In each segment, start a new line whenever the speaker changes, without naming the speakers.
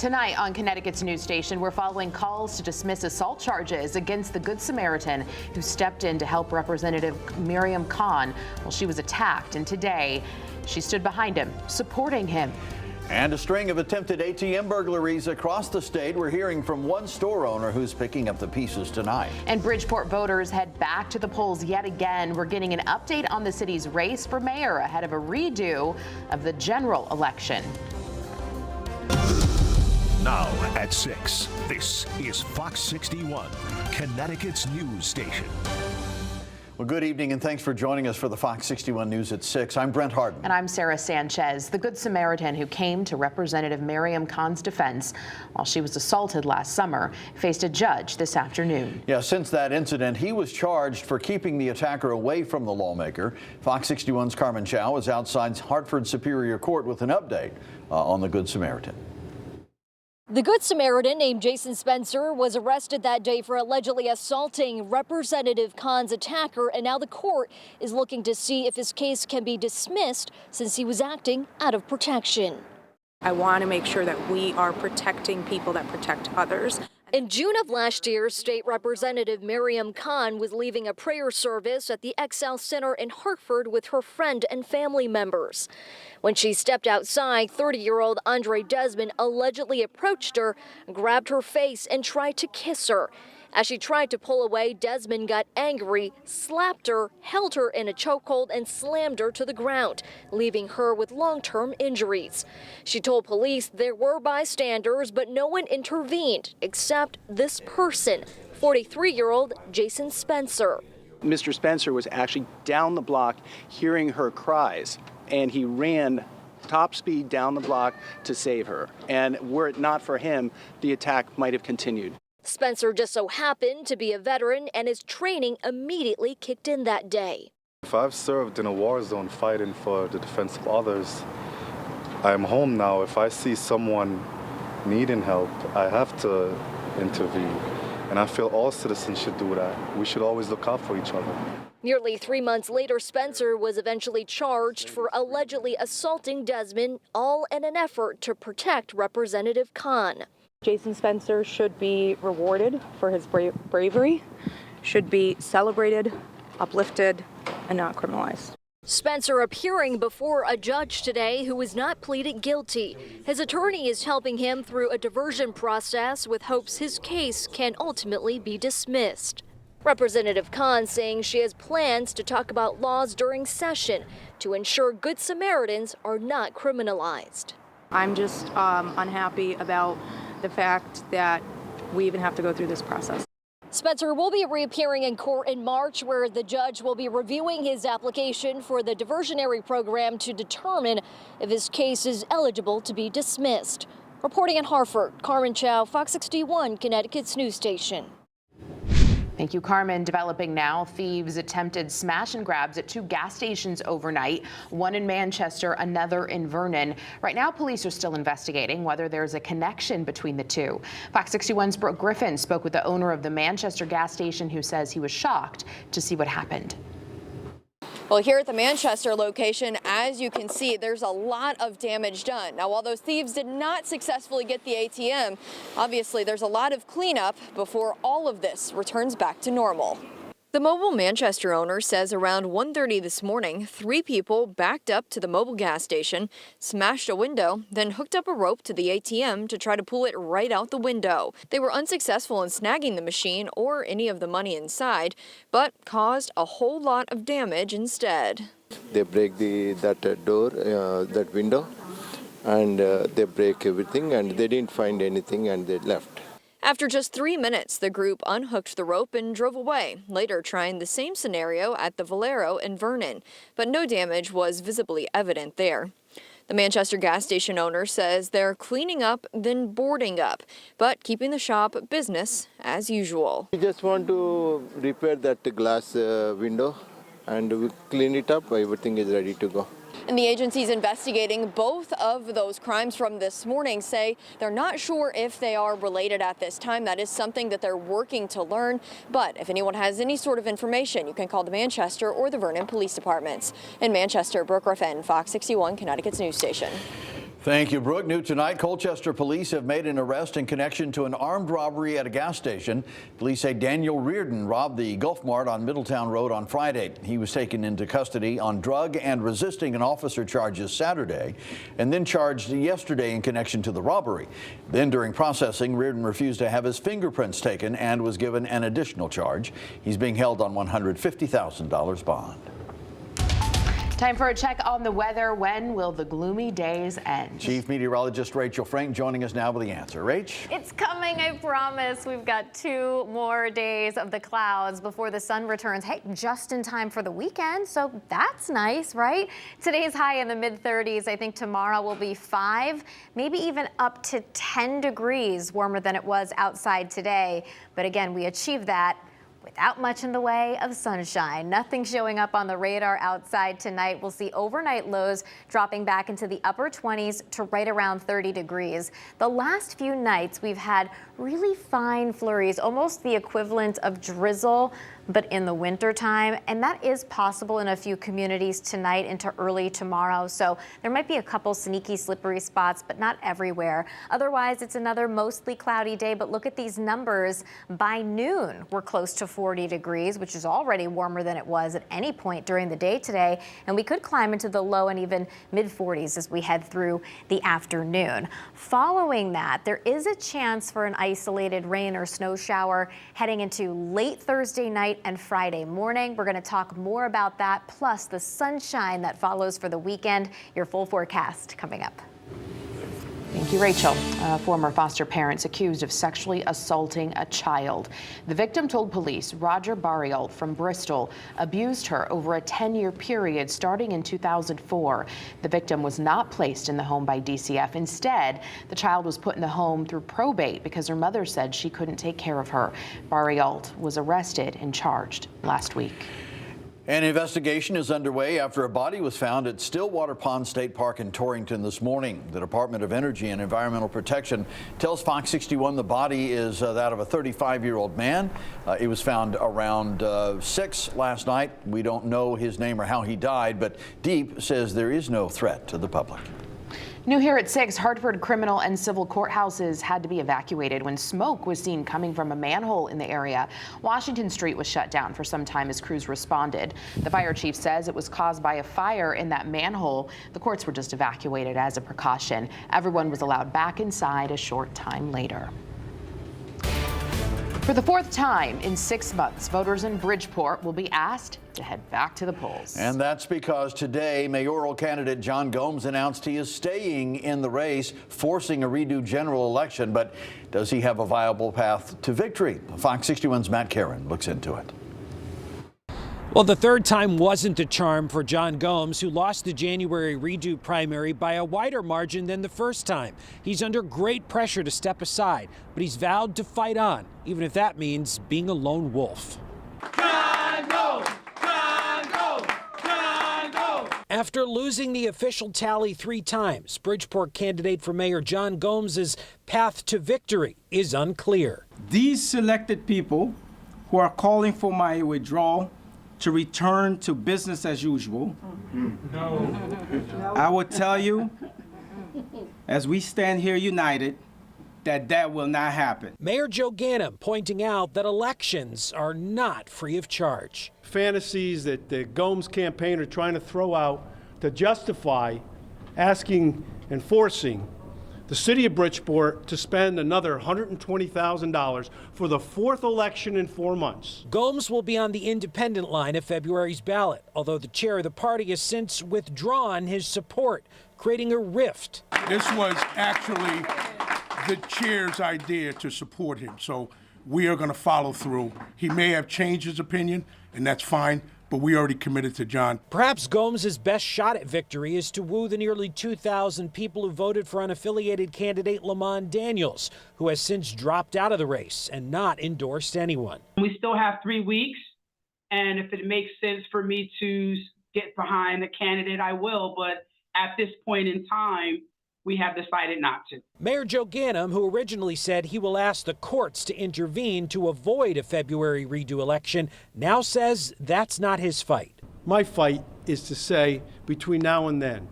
Tonight on Connecticut's news station, we're following calls to dismiss assault charges against the Good Samaritan who stepped in to help Representative Miriam Khan while she was attacked. And today, she stood behind him, supporting him.
And a string of attempted ATM burglaries across the state. We're hearing from one store owner who's picking up the pieces tonight.
And Bridgeport voters head back to the polls yet again. We're getting an update on the city's race for mayor ahead of a redo of the general election.
Now at 6, this is Fox 61, Connecticut's news station.
Well, good evening and thanks for joining us for the Fox 61 News at 6. I'm Brent Harden.
And I'm Sarah Sanchez. The Good Samaritan who came to Representative Miriam Khan's defense while she was assaulted last summer faced a judge this afternoon.
Yeah, since that incident, he was charged for keeping the attacker away from the lawmaker. Fox 61's Carmen Chow is outside Hartford Superior Court with an update on the Good Samaritan.
The Good Samaritan named Jason Spencer was arrested that day for allegedly assaulting Representative Khan's attacker, and now the court is looking to see if his case can be dismissed since he was acting out of protection.
I want to make sure that we are protecting people that protect others.
In June of last year, State Representative Miriam Khan was leaving a prayer service at the XL Center in Hartford with her friend and family members. When she stepped outside, 30-year-old Andre Desmond allegedly approached her, grabbed her face, and tried to kiss her. As she tried to pull away, Desmond got angry, slapped her, held her in a chokehold, and slammed her to the ground, leaving her with long-term injuries. She told police there were bystanders, but no one intervened except this person, 43-year-old Jason Spencer.
Mr. Spencer was actually down the block hearing her cries, and he ran top speed down the block to save her. And were it not for him, the attack might have continued.
Spencer just so happened to be a veteran, and his training immediately kicked in that day.
If I've served in a war zone fighting for the defense of others, I'm home now. If I see someone needing help, I have to intervene. And I feel all citizens should do that. We should always look out for each other.
Nearly 3 months later, Spencer was eventually charged for allegedly assaulting Desmond, all in an effort to protect Representative Khan.
Jason Spencer should be rewarded for his bravery, should be celebrated, uplifted, and not criminalized.
Spencer appearing before a judge today who has not pleaded guilty. His attorney is helping him through a diversion process with hopes his case can ultimately be dismissed. Representative Khan saying she has plans to talk about laws during session to ensure Good Samaritans are not criminalized.
I'm just unhappy about the fact that we even have to go through this process.
Spencer will be reappearing in court in March, where the judge will be reviewing his application for the diversionary program to determine if his case is eligible to be dismissed. Reporting in Hartford, Carmen Chow, Fox 61, Connecticut's news station.
Thank you, Carmen. Developing now, thieves attempted smash and grabs at 2 gas stations overnight, one in Manchester, another in Vernon. Right now, police are still investigating whether there's a connection between the two. Fox 61's Brooke Griffin spoke with the owner of the Manchester gas station who says he was shocked to see what happened.
Well, here at the Manchester location, as you can see, there's a lot of damage done. Now, while those thieves did not successfully get the ATM, obviously there's a lot of cleanup before all of this returns back to normal. The mobile Manchester owner says around 1:30 this morning, 3 people backed up to the mobile gas station, smashed a window, then hooked up a rope to the ATM to try to pull it right out the window. They were unsuccessful in snagging the machine or any of the money inside, but caused a whole lot of damage instead.
They break that door, that window, and they break everything, and they didn't find anything, and they left.
After just 3 minutes, the group unhooked the rope and drove away, later trying the same scenario at the Valero in Vernon, but no damage was visibly evident there. The Manchester gas station owner says they're cleaning up, then boarding up, but keeping the shop business as usual.
We just want to repair that glass window, and we clean it up. Everything is ready to go.
And the agencies investigating both of those crimes from this morning say they're not sure if they are related at this time. That is something that they're working to learn. But if anyone has any sort of information, you can call the Manchester or the Vernon police departments. In Manchester, Brooke Griffin, Fox 61, Connecticut's news station.
Thank you, Brooke. New tonight, Colchester police have made an arrest in connection to an armed robbery at a gas station. Police say Daniel Reardon robbed the Gulf Mart on Middletown Road on Friday. He was taken into custody on drug and resisting an officer charges Saturday and then charged yesterday in connection to the robbery. Then during processing, Reardon refused to have his fingerprints taken and was given an additional charge. He's being held on $150,000 bond.
Time for a check on the weather. When will the gloomy days end?
Chief Meteorologist Rachel Frank joining us now with the answer. Rach?
It's coming, I promise. We've got 2 more days of the clouds before the sun returns. Hey, just in time for the weekend, so that's nice, right? Today's high in the mid-30s. I think tomorrow will be 5, maybe even up to 10 degrees warmer than it was outside today. But again, we achieved that without much in the way of sunshine. Nothing showing up on the radar outside tonight. We'll see overnight lows dropping back into the upper 20s to right around 30 degrees. The last few nights we've had really fine flurries, almost the equivalent of drizzle, but in the winter time, and that is possible in a few communities tonight into early tomorrow. So there might be a couple sneaky slippery spots, but not everywhere. Otherwise, it's another mostly cloudy day, but look at these numbers. By noon, we're close to 40 degrees, which is already warmer than it was at any point during the day today, and we could climb into the low and even mid 40s as we head through the afternoon. Following that, there is a chance for an isolated rain or snow shower heading into late Thursday night and Friday morning. We're going to talk more about that, plus the sunshine that follows for the weekend. Your full forecast coming up.
Thank you, Rachel. Former foster parents accused of sexually assaulting a child. The victim told police Roger Barrialt from Bristol abused her over a 10-year period starting in 2004. The victim was not placed in the home by DCF. Instead, the child was put in the home through probate because her mother said she couldn't take care of her. Barrialt was arrested and charged last week.
An investigation is underway after a body was found at Stillwater Pond State Park in Torrington this morning. The Department of Energy and Environmental Protection tells Fox 61 the body is that of a 35-year-old man. It was found around 6 last night. We don't know his name or how he died, but Deep says there is no threat to the public.
New here at 6, Hartford criminal and civil courthouses had to be evacuated when smoke was seen coming from a manhole in the area. Washington Street was shut down for some time as crews responded. The fire chief says it was caused by a fire in that manhole. The courts were just evacuated as a precaution. Everyone was allowed back inside a short time later. For the 4th time in 6 months, voters in Bridgeport will be asked to head back to the polls.
And that's because today, mayoral candidate John Gomes announced he is staying in the race, forcing a redo general election. But does he have a viable path to victory? Fox 61's Matt Caron looks into it.
Well, the 3rd time wasn't the charm for John Gomes, who lost the January redo primary by a wider margin than the 1st time. He's under great pressure to step aside, but he's vowed to fight on, even if that means being a lone wolf. John Gomes! John Gomes! John Gomes! After losing the official tally 3 times, Bridgeport candidate for mayor John Gomes' path to victory is unclear.
These selected people who are calling for my withdrawal to return to business as usual. No. I will tell you, as we stand here united, that will not happen.
Mayor Joe Ganim pointing out that elections are not free of charge.
Fantasies that the Gomes campaign are trying to throw out to justify asking and forcing the city of Bridgeport to spend another $120,000 for the 4th election in 4 months.
Gomes will be on the independent line of February's ballot, although the chair of the party has since withdrawn his support, creating a rift.
This was actually the chair's idea to support him, so we are going to follow through. He may have changed his opinion, and that's fine, but we already committed to John.
Perhaps Gomes' best shot at victory is to woo the nearly 2,000 people who voted for unaffiliated candidate Lamont Daniels, who has since dropped out of the race and not endorsed anyone.
We still have 3 weeks, and if it makes sense for me to get behind the candidate, I will, but at this point in time, we have decided not to.
Mayor Joe Ganim, who originally said he will ask the courts to intervene to avoid a February redo election, now says that's not his fight.
My fight is to say, between now and then,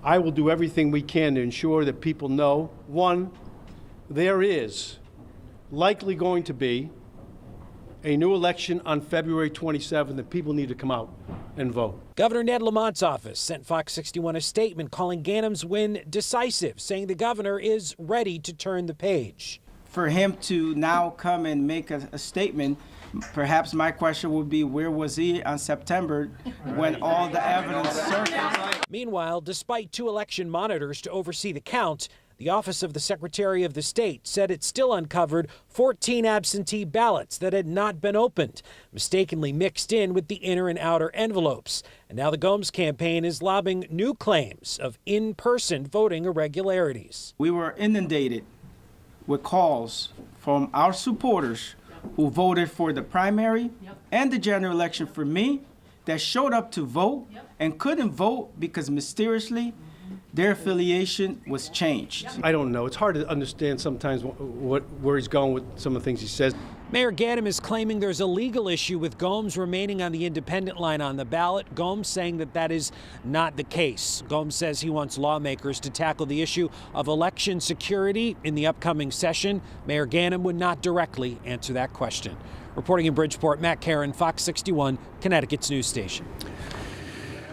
I will do everything we can to ensure that people know, one, there is likely going to be a new election on February 27th, and people need to come out and vote.
Governor Ned Lamont's office sent Fox 61 a statement calling Ganem's win decisive, saying the governor is ready to turn the page.
For him to now come and make a statement, perhaps my question would be, where was he on September when all the evidence surfaced?
Meanwhile, despite 2 election monitors to oversee the count, the Office of the Secretary of the State said it still uncovered 14 absentee ballots that had not been opened, mistakenly mixed in with the inner and outer envelopes. And now the Gomes campaign is lobbing new claims of in-person voting irregularities.
We were inundated with calls from our supporters who voted for the primary and the general election for me, that showed up to vote and couldn't vote because mysteriously their affiliation was changed.
I don't know. It's hard to understand sometimes where he's going with some of the things he says.
Mayor Ganem is claiming there's a legal issue with Gomes remaining on the independent line on the ballot. Gomes saying that is not the case. Gomes says he wants lawmakers to tackle the issue of election security in the upcoming session. Mayor Ganem would not directly answer that question. Reporting in Bridgeport, Matt Caron, Fox 61, Connecticut's news station.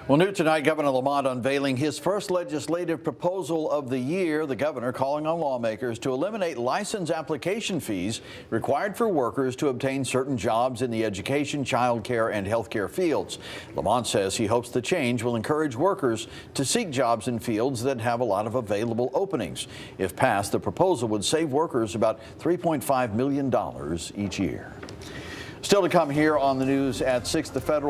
Well, new tonight, Governor Lamont unveiling his first legislative proposal of the year. The governor calling on lawmakers to eliminate license application fees required for workers to obtain certain jobs in the education, child care, and healthcare fields. Lamont says he hopes the change will encourage workers to seek jobs in fields that have a lot of available openings. If passed, the proposal would save workers about $3.5 million each year. Still to come here on the news at 6, the federal